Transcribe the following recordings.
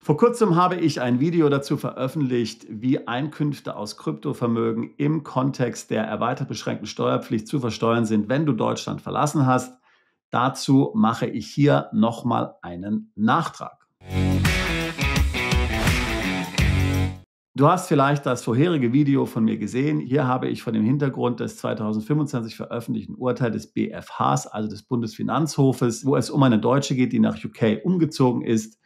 Vor kurzem habe ich ein Video dazu veröffentlicht, wie Einkünfte aus Kryptovermögen im Kontext der erweitert beschränkten Steuerpflicht zu versteuern sind, wenn du Deutschland verlassen hast. Dazu mache ich hier nochmal einen Nachtrag. Du hast vielleicht das vorherige Video von mir gesehen. Hier habe ich vor dem Hintergrund des 2025 veröffentlichten Urteils des BfHs, also des Bundesfinanzhofes, wo es um eine Deutsche geht, die nach UK umgezogen ist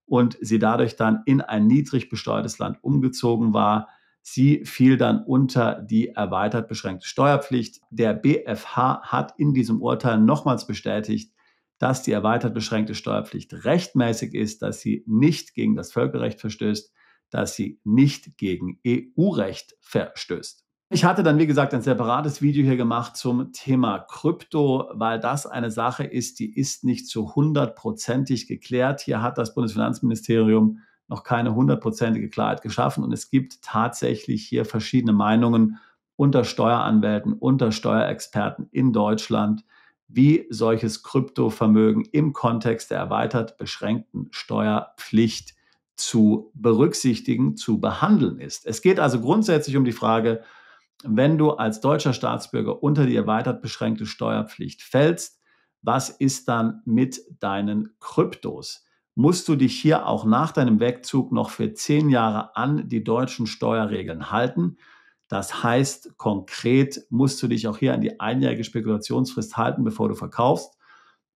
und sie dadurch dann in ein niedrig besteuertes Land umgezogen war. Sie fiel dann unter die erweitert beschränkte Steuerpflicht. Der BfH hat in diesem Urteil nochmals bestätigt, dass die erweitert beschränkte Steuerpflicht rechtmäßig ist, dass sie nicht gegen das Völkerrecht verstößt, dass sie nicht gegen EU-Recht verstößt. Ich hatte dann, wie gesagt, ein separates Video hier gemacht zum Thema Krypto, weil das eine Sache ist, die ist nicht zu 100%ig geklärt. Hier hat das Bundesfinanzministerium noch keine 100%ige Klarheit geschaffen und es gibt tatsächlich hier verschiedene Meinungen unter Steueranwälten, unter Steuerexperten in Deutschland, wie solches Kryptovermögen im Kontext der erweitert beschränkten Steuerpflicht zu berücksichtigen, zu behandeln ist. Es geht also grundsätzlich um die Frage, wenn du als deutscher Staatsbürger unter die erweitert beschränkte Steuerpflicht fällst, was ist dann mit deinen Kryptos? Musst du dich hier auch nach deinem Wegzug noch für 10 Jahre an die deutschen Steuerregeln halten? Das heißt, konkret musst du dich auch hier an die einjährige Spekulationsfrist halten, bevor du verkaufst.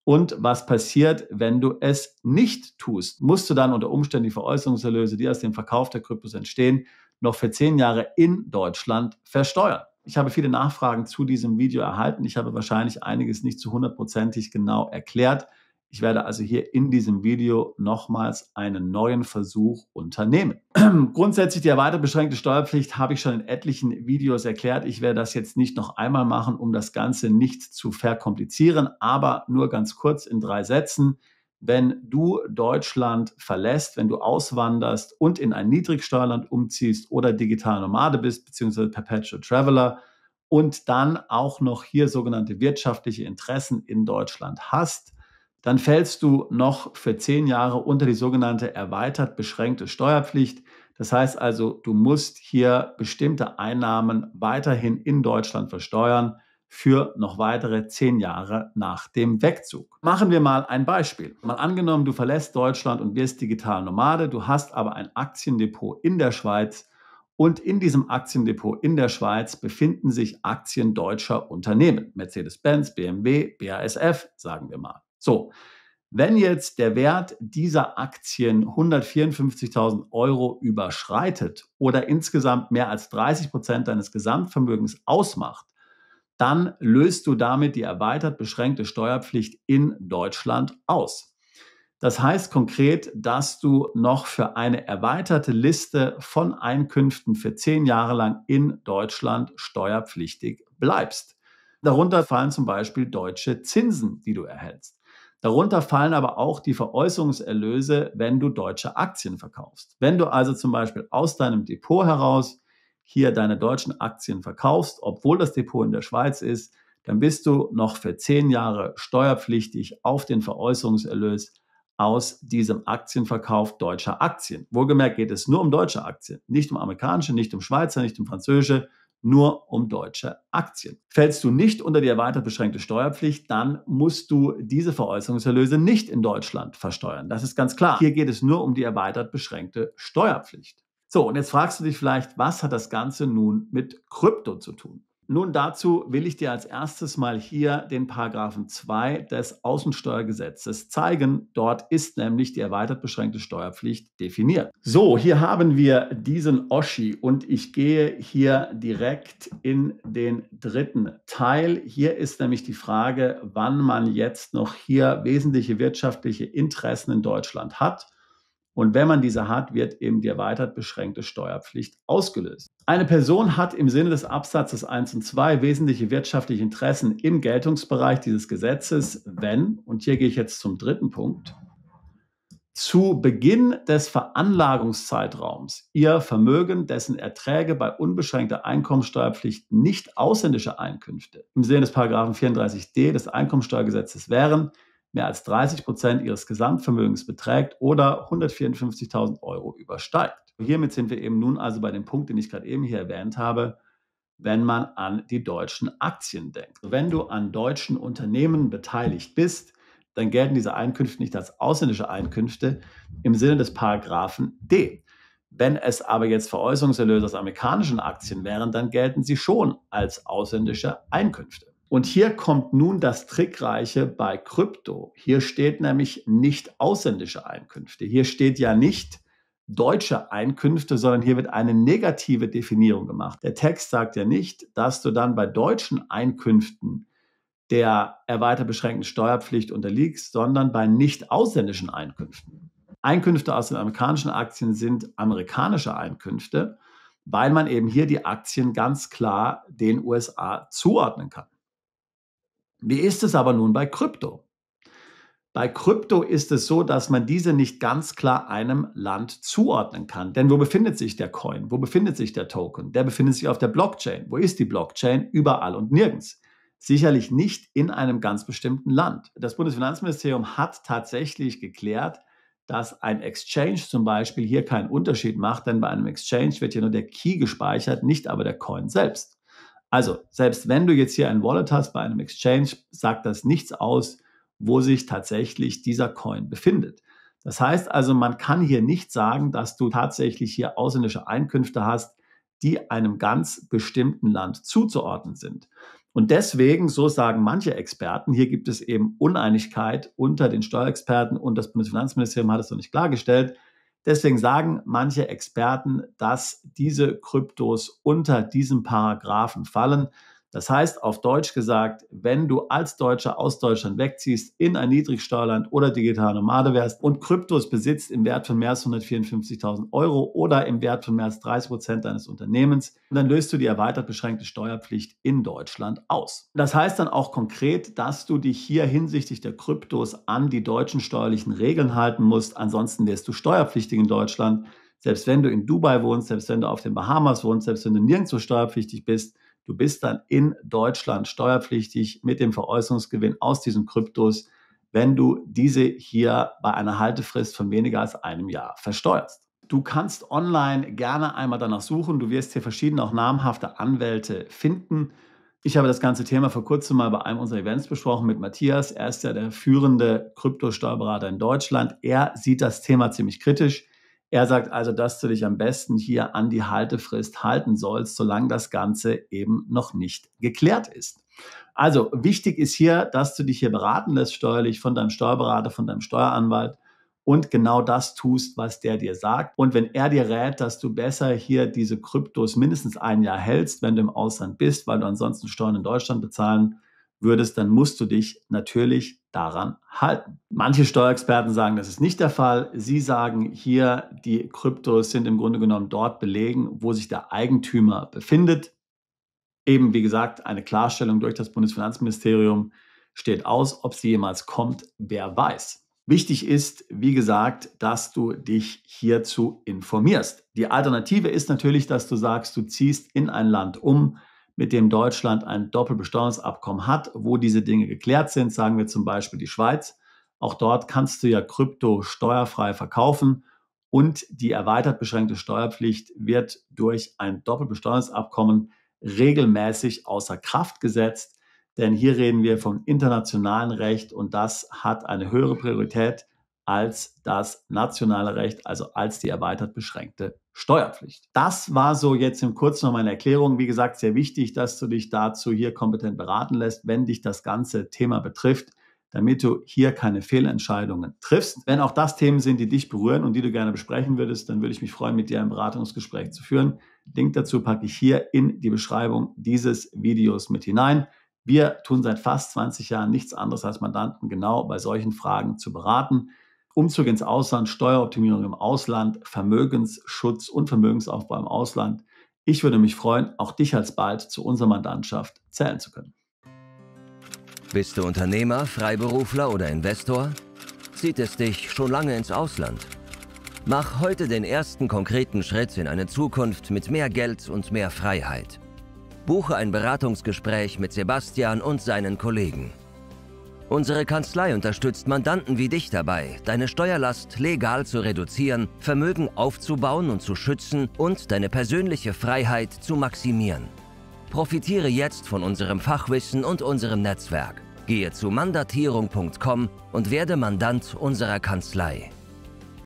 Und was passiert, wenn du es nicht tust? Musst du dann unter Umständen die Veräußerungserlöse, die aus dem Verkauf der Kryptos entstehen, noch für 10 Jahre in Deutschland versteuern? Ich habe viele Nachfragen zu diesem Video erhalten. Ich habe wahrscheinlich einiges nicht zu 100%ig genau erklärt. Ich werde also hier in diesem Video nochmals einen neuen Versuch unternehmen. Grundsätzlich die erweitert beschränkte Steuerpflicht habe ich schon in etlichen Videos erklärt. Ich werde das jetzt nicht noch einmal machen, um das Ganze nicht zu verkomplizieren, aber nur ganz kurz in 3 Sätzen. Wenn du Deutschland verlässt, wenn du auswanderst und in ein Niedrigsteuerland umziehst oder digital Nomade bist, beziehungsweise Perpetual Traveler und dann auch noch hier sogenannte wirtschaftliche Interessen in Deutschland hast, dann fällst du noch für 10 Jahre unter die sogenannte erweitert beschränkte Steuerpflicht. Das heißt also, du musst hier bestimmte Einnahmen weiterhin in Deutschland versteuern für noch weitere 10 Jahre nach dem Wegzug. Machen wir mal ein Beispiel. Mal angenommen, du verlässt Deutschland und wirst digital Nomade, du hast aber ein Aktiendepot in der Schweiz und in diesem Aktiendepot in der Schweiz befinden sich Aktien deutscher Unternehmen. Mercedes-Benz, BMW, BASF, sagen wir mal. So, wenn jetzt der Wert dieser Aktien 154.000 € überschreitet oder insgesamt mehr als 30% deines Gesamtvermögens ausmacht, dann löst du damit die erweitert beschränkte Steuerpflicht in Deutschland aus. Das heißt konkret, dass du noch für eine erweiterte Liste von Einkünften für 10 Jahre lang in Deutschland steuerpflichtig bleibst. Darunter fallen zum Beispiel deutsche Zinsen, die du erhältst. Darunter fallen aber auch die Veräußerungserlöse, wenn du deutsche Aktien verkaufst. Wenn du also zum Beispiel aus deinem Depot heraus hier deine deutschen Aktien verkaufst, obwohl das Depot in der Schweiz ist, dann bist du noch für 10 Jahre steuerpflichtig auf den Veräußerungserlös aus diesem Aktienverkauf deutscher Aktien. Wohlgemerkt geht es nur um deutsche Aktien, nicht um amerikanische, nicht um Schweizer, nicht um französische, nur um deutsche Aktien. Fällst du nicht unter die erweitert beschränkte Steuerpflicht, dann musst du diese Veräußerungserlöse nicht in Deutschland versteuern. Das ist ganz klar. Hier geht es nur um die erweitert beschränkte Steuerpflicht. So, und jetzt fragst du dich vielleicht, was hat das Ganze nun mit Krypto zu tun? Nun, dazu will ich dir als erstes mal hier den Paragraphen 2 des Außensteuergesetzes zeigen. Dort ist nämlich die erweitert beschränkte Steuerpflicht definiert. So, hier haben wir diesen Oschi und ich gehe hier direkt in den 3. Teil. Hier ist nämlich die Frage, wann man jetzt noch hier wesentliche wirtschaftliche Interessen in Deutschland hat. Und wenn man diese hat, wird eben die erweitert beschränkte Steuerpflicht ausgelöst. Eine Person hat im Sinne des Absatzes 1 und 2 wesentliche wirtschaftliche Interessen im Geltungsbereich dieses Gesetzes, wenn, und hier gehe ich jetzt zum 3. Punkt, zu Beginn des Veranlagungszeitraums ihr Vermögen, dessen Erträge bei unbeschränkter Einkommensteuerpflicht nicht ausländische Einkünfte im Sinne des Paragraphen 34d des Einkommensteuergesetzes wären, mehr als 30% ihres Gesamtvermögens beträgt oder 154.000 Euro übersteigt. Hiermit sind wir eben nun also bei dem Punkt, den ich gerade eben hier erwähnt habe, wenn man an die deutschen Aktien denkt. Wenn du an deutschen Unternehmen beteiligt bist, dann gelten diese Einkünfte nicht als ausländische Einkünfte im Sinne des Paragraphen D. Wenn es aber jetzt Veräußerungserlöse aus amerikanischen Aktien wären, dann gelten sie schon als ausländische Einkünfte. Und hier kommt nun das Trickreiche bei Krypto. Hier steht nämlich nicht ausländische Einkünfte. Hier steht ja nicht deutsche Einkünfte, sondern hier wird eine negative Definierung gemacht. Der Text sagt ja nicht, dass du dann bei deutschen Einkünften der erweitert beschränkten Steuerpflicht unterliegst, sondern bei nicht ausländischen Einkünften. Einkünfte aus den amerikanischen Aktien sind amerikanische Einkünfte, weil man eben hier die Aktien ganz klar den USA zuordnen kann. Wie ist es aber nun bei Krypto? Bei Krypto ist es so, dass man diese nicht ganz klar einem Land zuordnen kann. Denn wo befindet sich der Coin? Wo befindet sich der Token? Der befindet sich auf der Blockchain. Wo ist die Blockchain? Überall und nirgends. Sicherlich nicht in einem ganz bestimmten Land. Das Bundesfinanzministerium hat tatsächlich geklärt, dass ein Exchange zum Beispiel hier keinen Unterschied macht, denn bei einem Exchange wird hier nur der Key gespeichert, nicht aber der Coin selbst. Also, selbst wenn du jetzt hier ein Wallet hast bei einem Exchange, sagt das nichts aus, wo sich tatsächlich dieser Coin befindet. Das heißt also, man kann hier nicht sagen, dass du tatsächlich hier ausländische Einkünfte hast, die einem ganz bestimmten Land zuzuordnen sind. Und deswegen, so sagen manche Experten, hier gibt es eben Uneinigkeit unter den Steuerexperten und das Bundesfinanzministerium hat es noch nicht klargestellt. Deswegen sagen manche Experten, dass diese Kryptos unter diesem Paragraphen fallen. Das heißt, auf Deutsch gesagt, wenn du als Deutscher aus Deutschland wegziehst, in ein Niedrigsteuerland oder digitaler Nomade wärst und Kryptos besitzt im Wert von mehr als 154.000 Euro oder im Wert von mehr als 30% deines Unternehmens, dann löst du die erweitert beschränkte Steuerpflicht in Deutschland aus. Das heißt dann auch konkret, dass du dich hier hinsichtlich der Kryptos an die deutschen steuerlichen Regeln halten musst. Ansonsten wärst du steuerpflichtig in Deutschland. Selbst wenn du in Dubai wohnst, selbst wenn du auf den Bahamas wohnst, selbst wenn du nirgendwo steuerpflichtig bist, du bist dann in Deutschland steuerpflichtig mit dem Veräußerungsgewinn aus diesen Kryptos, wenn du diese hier bei einer Haltefrist von weniger als einem Jahr versteuerst. Du kannst online gerne einmal danach suchen. Du wirst hier verschiedene, auch namhafte Anwälte finden. Ich habe das ganze Thema vor kurzem mal bei einem unserer Events besprochen mit Matthias. Er ist ja der führende Kryptosteuerberater in Deutschland. Er sieht das Thema ziemlich kritisch. Er sagt also, dass du dich am besten hier an die Haltefrist halten sollst, solange das Ganze eben noch nicht geklärt ist. Also wichtig ist hier, dass du dich hier beraten lässt steuerlich von deinem Steuerberater, von deinem Steueranwalt und genau das tust, was der dir sagt. Und wenn er dir rät, dass du besser hier diese Kryptos mindestens ein Jahr hältst, wenn du im Ausland bist, weil du ansonsten Steuern in Deutschland bezahlen würdest, dann musst du dich natürlich daran halten. Manche Steuerexperten sagen, das ist nicht der Fall. Sie sagen hier, die Kryptos sind im Grunde genommen dort belegen, wo sich der Eigentümer befindet. Eben, wie gesagt, eine Klarstellung durch das Bundesfinanzministerium steht aus. Ob sie jemals kommt, wer weiß. Wichtig ist, wie gesagt, dass du dich hierzu informierst. Die Alternative ist natürlich, dass du sagst, du ziehst in ein Land um, mit dem Deutschland ein Doppelbesteuerungsabkommen hat, wo diese Dinge geklärt sind, sagen wir zum Beispiel die Schweiz. Auch dort kannst du ja Krypto steuerfrei verkaufen und die erweitert beschränkte Steuerpflicht wird durch ein Doppelbesteuerungsabkommen regelmäßig außer Kraft gesetzt, denn hier reden wir vom internationalen Recht und das hat eine höhere Priorität als das nationale Recht, also als die erweitert beschränkte Steuerpflicht. Das war so jetzt im Kurzen noch meine Erklärung. Wie gesagt, sehr wichtig, dass du dich dazu hier kompetent beraten lässt, wenn dich das ganze Thema betrifft, damit du hier keine Fehlentscheidungen triffst. Wenn auch das Themen sind, die dich berühren und die du gerne besprechen würdest, dann würde ich mich freuen, mit dir ein Beratungsgespräch zu führen. Link dazu packe ich hier in die Beschreibung dieses Videos mit hinein. Wir tun seit fast 20 Jahren nichts anderes als Mandanten genau bei solchen Fragen zu beraten. Umzug ins Ausland, Steueroptimierung im Ausland, Vermögensschutz und Vermögensaufbau im Ausland. Ich würde mich freuen, auch dich alsbald zu unserer Mandantschaft zählen zu können. Bist du Unternehmer, Freiberufler oder Investor? Zieht es dich schon lange ins Ausland? Mach heute den ersten konkreten Schritt in eine Zukunft mit mehr Geld und mehr Freiheit. Buche ein Beratungsgespräch mit Sebastian und seinen Kollegen. Unsere Kanzlei unterstützt Mandanten wie dich dabei, deine Steuerlast legal zu reduzieren, Vermögen aufzubauen und zu schützen und deine persönliche Freiheit zu maximieren. Profitiere jetzt von unserem Fachwissen und unserem Netzwerk. Gehe zu mandatierung.com und werde Mandant unserer Kanzlei.